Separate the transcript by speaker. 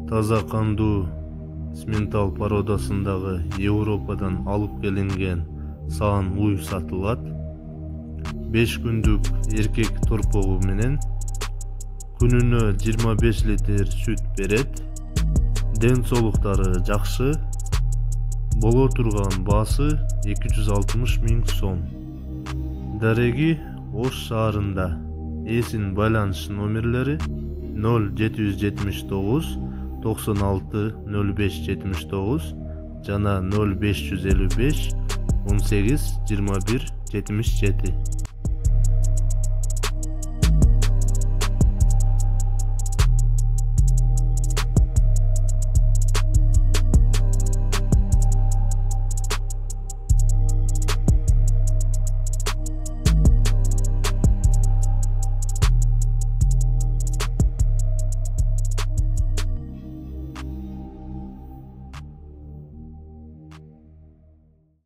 Speaker 1: Таза кандуу симментал породасындагы Европадан алып келинген саан уй сатылат. 5 күндүк эркек торпогу менен күнүнө 25 литр сүт берет. Ден соолуктары жакшы. Боло турган баасы 260 000 сом. Дареги Ош шаарында. Эсин байланыш номерлери 0779 96 05 79 жана 0555 18 21 77.